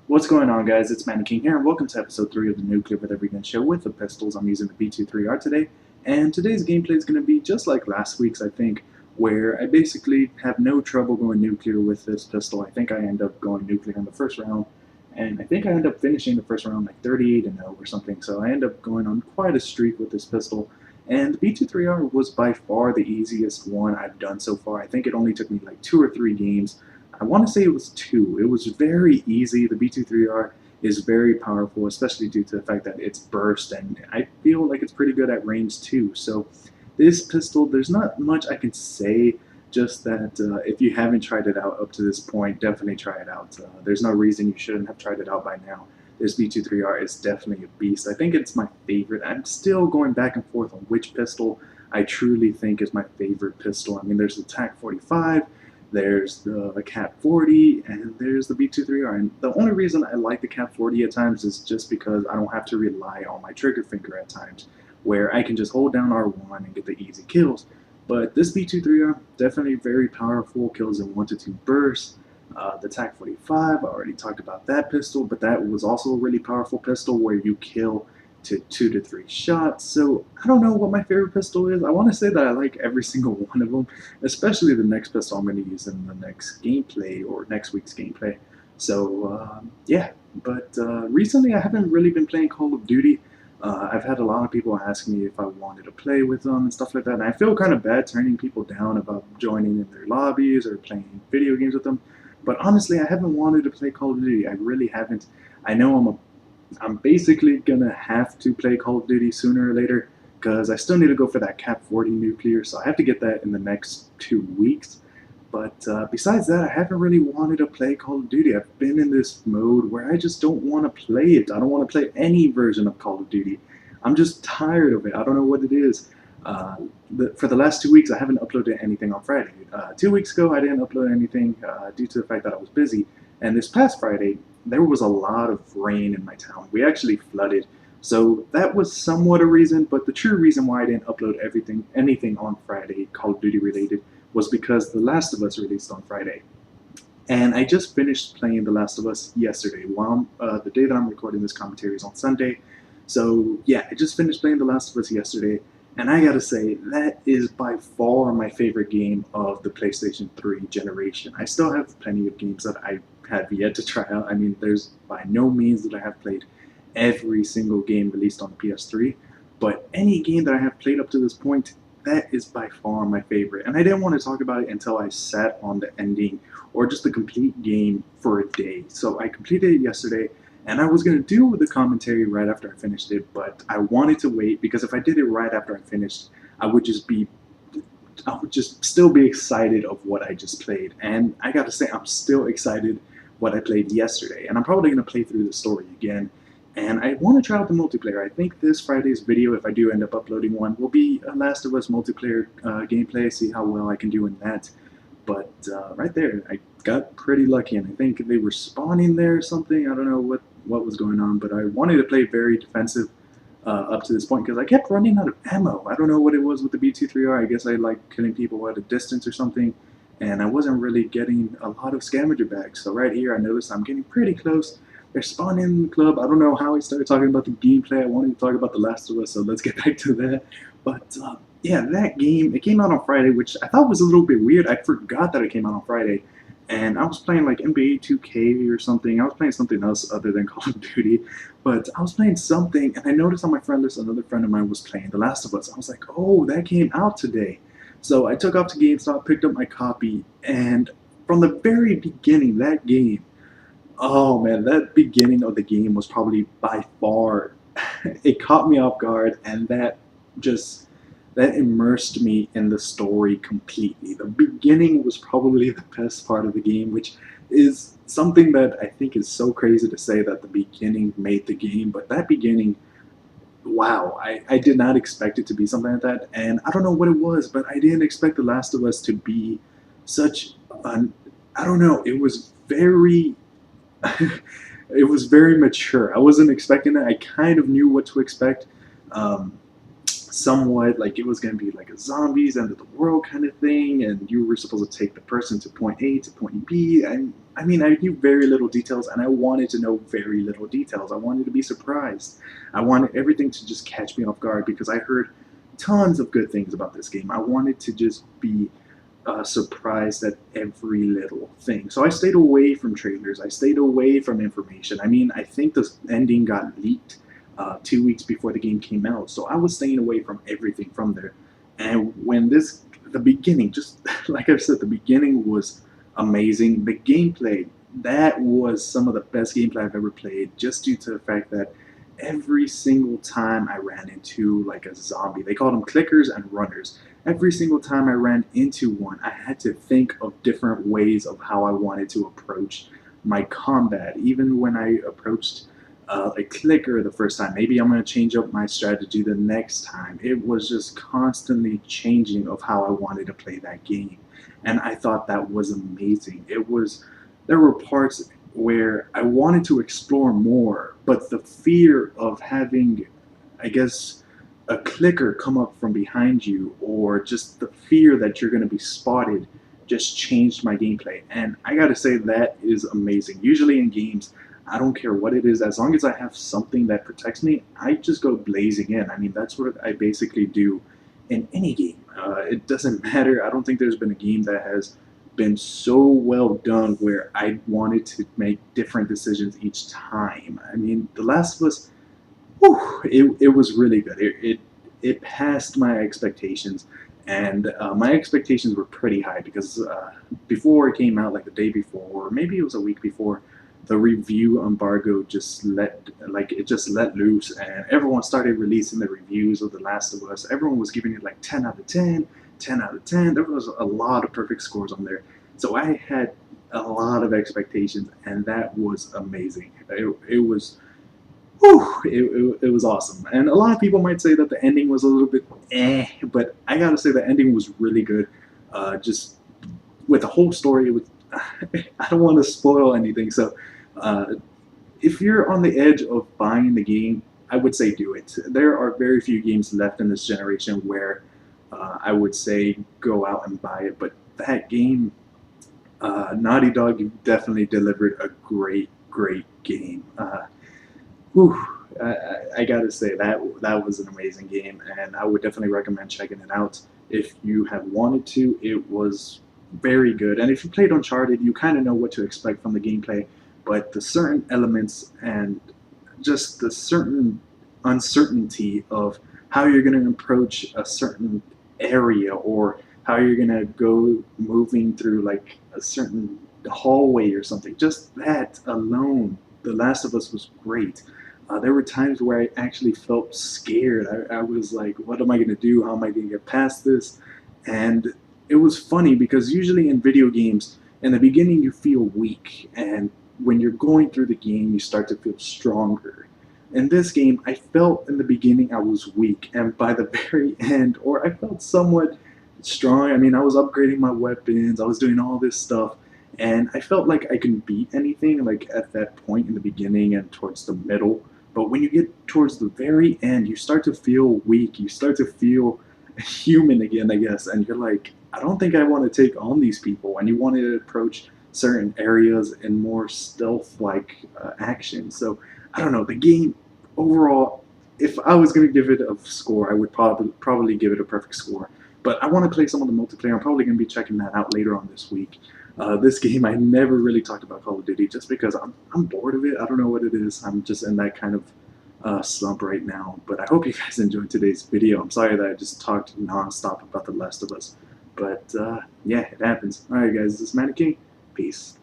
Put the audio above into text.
What's going on, guys? It's Man King here, and welcome to episode 3 of the Nuclear with Every Gun show with the pistols. I'm using the B23R today, and today's gameplay is going to be just like last week's, I think, where I basically have no trouble going nuclear with this pistol. I think I end up going nuclear in the first round, and I think I end up finishing the first round like 38-0 or something, so I end up going on quite a streak with this pistol. And the B23R was by far the easiest one I've done so far. I think it only took me like 2 or 3 games. I want to say it was 2. It was very easy. The B23R is very powerful, especially due to the fact that it's burst, and I feel like it's pretty good at range too. So this pistol, there's not much I can say, just that if you haven't tried it out up to this point, definitely try it out. There's no reason you shouldn't have tried it out by now. This B23R is definitely a beast. I think it's my favorite. I'm still going back and forth on which pistol I truly think is my favorite pistol. I mean, there's the TAC 45, there's the Cat 40, and there's the B23R. And the only reason I like the Cat 40 at times is just because I don't have to rely on my trigger finger at times, where I can just hold down R1 and get the easy kills. But this B23R, definitely very powerful, kills in 1 to 2 bursts. The TAC 45, I already talked about that pistol, but that was also a really powerful pistol where you kill to 2 to 3 shots. So I don't know what my favorite pistol is. I want to say that I like every single one of them, especially the next pistol I'm going to use in the next gameplay or next week's gameplay. So yeah, but recently I haven't really been playing Call of Duty. I've had a lot of people ask me if I wanted to play with them and stuff like that, and I feel kind of bad turning people down about joining in their lobbies or playing video games with them. But honestly, I haven't wanted to play Call of Duty. I really haven't. I know I'm basically gonna have to play Call of Duty sooner or later because I still need to go for that Cap 40 nuclear, so I have to get that in the next 2 weeks. But besides that, I haven't really wanted to play Call of Duty. I've been in this mode where I just don't want to play it. I don't want to play any version of Call of Duty. I'm just tired of it. I don't know what it is. For the last 2 weeks, I haven't uploaded anything on Friday. 2 weeks ago, I didn't upload anything due to the fact that I was busy. And this past Friday, there was a lot of rain in my town. We actually flooded. So that was somewhat a reason, but the true reason why I didn't upload anything on Friday, Call of Duty related, was because The Last of Us released on Friday. And I just finished playing The Last of Us yesterday. The day that I'm recording this commentary is on Sunday. So yeah, I just finished playing The Last of Us yesterday. And I gotta say, that is by far my favorite game of the PlayStation 3 generation. I still have plenty of games that I have yet to try out. I mean, there's by no means that I have played every single game released on the PS3, but any game that I have played up to this point, that is by far my favorite. And I didn't want to talk about it until I sat on the ending or just the complete game for a day. So I completed it yesterday, and I was going to do the commentary right after I finished it, but I wanted to wait because if I did it right after I finished, I would just still be excited of what I just played. And I gotta say, I'm still excited what I played yesterday, and I'm probably going to play through the story again. And I want to try out the multiplayer. I think this Friday's video, if I do end up uploading one, will be a Last of Us multiplayer gameplay, see how well I can do in that. But right there, I got pretty lucky, and I think they were spawning there or something. I don't know what was going on, but I wanted to play very defensive up to this point because I kept running out of ammo. I don't know what it was with the B23R. I guess I like killing people at a distance or something, and I wasn't really getting a lot of scavenger bags. So right here, I noticed I'm getting pretty close. They're spawning in the club. I don't know how I started talking about the gameplay. I wanted to talk about The Last of Us, so let's get back to that. But yeah, that game, it came out on Friday, which I thought was a little bit weird. I forgot that it came out on Friday. And I was playing like NBA 2K or something. I was playing something else other than Call of Duty. But I was playing something, and I noticed on my friend list another friend of mine was playing The Last of Us. I was like, oh, that came out today. So I took off to GameStop, picked up my copy, and from the very beginning, that game, oh man, that beginning of the game was probably by far, it caught me off guard, and that immersed me in the story completely. The beginning was probably the best part of the game, which is something that I think is so crazy to say that the beginning made the game, but that beginning, wow, I did not expect it to be something like that, and I don't know what it was, but I didn't expect The Last of Us to be such an, I don't know, it was very it was very mature. I wasn't expecting that. I kind of knew what to expect. somewhat like it was going to be like a zombies end of the world kind of thing, and you were supposed to take the person to point A to point B. And I mean, I knew very little details, and I wanted to know very little details. I wanted to be surprised. I wanted everything to just catch me off guard because I heard tons of good things about this game. I wanted to just be surprised at every little thing. So I stayed away from trailers. I stayed away from information. I mean, I think the ending got leaked 2 weeks before the game came out. So I was staying away from everything from there. And when the beginning, just like I've said, the beginning was amazing. The gameplay, that was some of the best gameplay I've ever played, just due to the fact that every single time I ran into like a zombie, they called them clickers and runners. Every single time I ran into one, I had to think of different ways of how I wanted to approach my combat. Even when I approached a clicker the first time, maybe I'm going to change up my strategy the next time. It was just constantly changing of how I wanted to play that game. And I thought that was amazing. There were parts where I wanted to explore more, but the fear of having, I guess, a clicker come up from behind you, or just the fear that you're going to be spotted, just changed my gameplay. And I gotta say, that is amazing. Usually in games, I don't care what it is, as long as I have something that protects me, I just go blazing in. I mean, that's what I basically do in any game. It doesn't matter. I don't think there's been a game that has been so well done where I wanted to make different decisions each time. I mean, The Last of Us, whew, it was really good. It passed my expectations, and my expectations were pretty high because before it came out, like the day before, or maybe it was a week before, the review embargo just let loose, and everyone started releasing the reviews of The Last of Us. Everyone was giving it like 10 out of 10, 10 out of 10. There was a lot of perfect scores on there, so I had a lot of expectations, and that was amazing. It was. Whew, it was awesome. And a lot of people might say that the ending was a little bit but I gotta say the ending was really good. Just with the whole story, it was, I don't want to spoil anything, so if you're on the edge of buying the game, I would say do it. There are very few games left in this generation where I would say go out and buy it, but that game, Naughty Dog, definitely delivered a great game. Whew, I gotta say that was an amazing game, and I would definitely recommend checking it out if you have wanted to. It was very good, and if you played Uncharted, you kind of know what to expect from the gameplay, but the certain elements and just the certain uncertainty of how you're going to approach a certain area, or how you're going to go moving through like a certain hallway or something, just that alone, The Last of Us was great. There were times where I actually felt scared. I was like, what am I going to do? How am I going to get past this? And it was funny because usually in video games, in the beginning you feel weak, and when you're going through the game, you start to feel stronger. In this game, I felt in the beginning I was weak, and by the very end, or I felt somewhat strong. I mean, I was upgrading my weapons, I was doing all this stuff, and I felt like I could beat anything like at that point in the beginning and towards the middle. But when you get towards the very end, you start to feel weak. You start to feel human again, I guess. And you're like, I don't think I want to take on these people. And you want to approach certain areas in more stealth-like action. So, I don't know. The game, overall, if I was going to give it a score, I would probably give it a perfect score. But I want to play some of the multiplayer. I'm probably going to be checking that out later on this week. This game, I never really talked about Call of Duty just because I'm bored of it. I don't know what it is. I'm just in that kind of slump right now. But I hope you guys enjoyed today's video. I'm sorry that I just talked non-stop about The Last of Us. But yeah, it happens. Alright guys, this is Mannequin. Peace.